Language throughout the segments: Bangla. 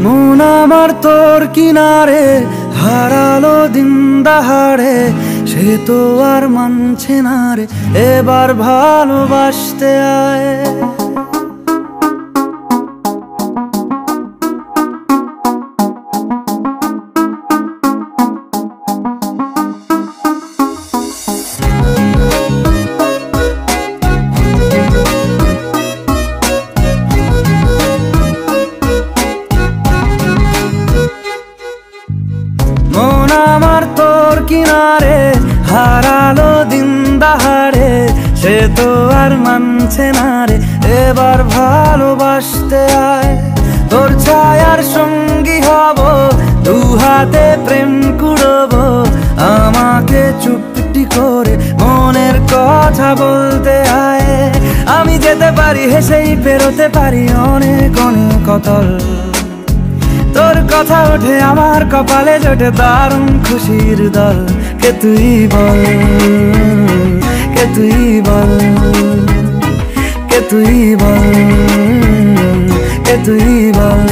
মন আমার তোর কিনারে হারালো দিন দাহাড়ে, সে তো আর মানছে না রে এবার ভালোবাসতে আয়। মন আমার তোর কিনারে হারালো দিন দাহাড়ে, সে তো আর মানছে না রে এবার ভালোবাসতে আয়। তোর ছায়ার সঙ্গী হব, দু হাতে প্রেম কুড়বো, আমাকে চুপটি করে মনের কথা বলতে আয়। আমি যেতে পারি হেসেই পেরোতে পারি অনেক অনেক অতল, তোর কথা ওঠে আমার কপালে জোটে দারুণ খুশির দল। কে তুই বল, কে তুই বল, কে তুই বল, কে তুই বল।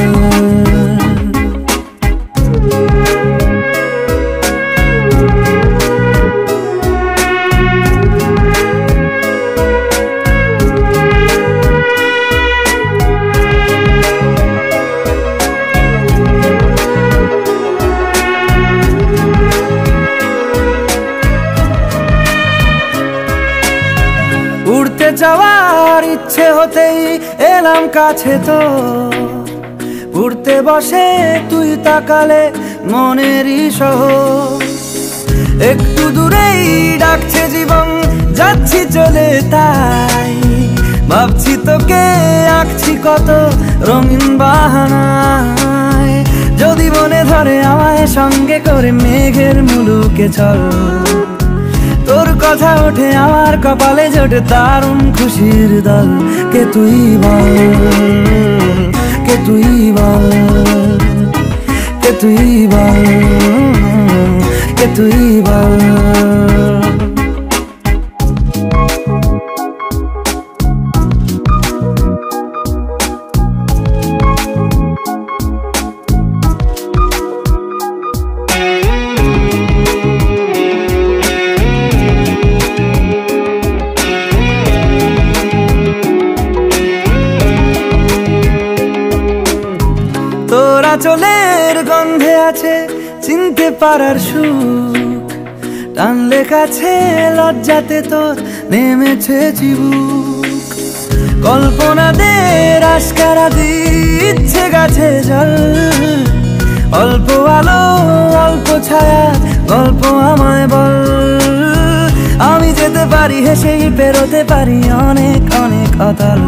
উড়তে যাওয়ার ইচ্ছে হতেই এলাম কাছে তো, উড়তে বসে তুই তাকালে মনেরই শহর। একটু দূরেই ডাকছে জীবন, যাচ্ছি চলে তাই ভাবছি তোকে আঁকছি কত রঙিন বাহানায়। যদি মনে ধরে আমায় সঙ্গে করে মেঘের মুলুকে চল, তোর কথা ওঠে আমার কপালে জোটে দারুণ খুশির দল। কে তুই বল, কে তুই বল, কে তুই বল, কে তুই বল। তোরা চলের গন্ধে আছে চিনতে পারার সুখ, টানলে কাছে লজ্জাতে তোর নেমেছে চিবুক। কল্পনাদের আশকারা দিচ্ছে গাছে জল, অল্প আলো অল্প ছায়া গল্প আমায় বল। আমি যেতে পারি হেসেই পেরোতে পারি অনেক অনেক অতল,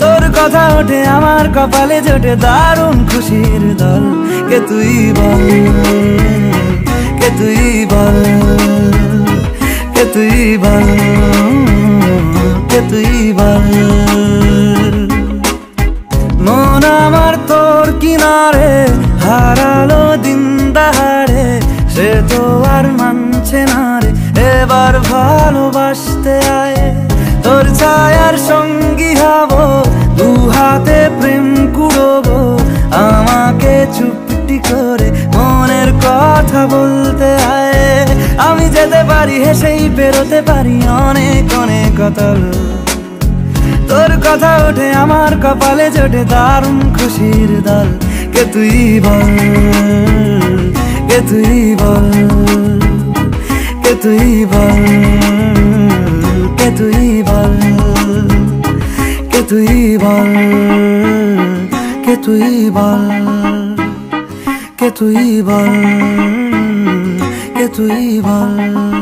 তোর কথা ওঠে আমার কপালে জোটে দারুণ খুশির দল। কে তুই বল, কে তুই বল, কে তুই বল, কে তুই বল। মন আমার তোর কিনারে হারালো দিন দাহাড়ে, সে তো আর মানছে না রে এবার ভালোবাসতে আয়। তোর ছায়ার সঙ্গী হব, দু হাতে প্রেম কুড়বো, আমাকে চুপটি করে মনের কথা বলতে আয়। আমি যেতে পারি হেসেই পেরোতে পারি অনেক অনেক অতল, তোর কথা ওঠে আমার কপালে জোটে দারুণ খুশির দল। কে তুই বল, কে তুই বল, কে তুই বল, কে তুই বল, কে তুই বল, কে তুই বল, কে তুই বল, কে তুই বল।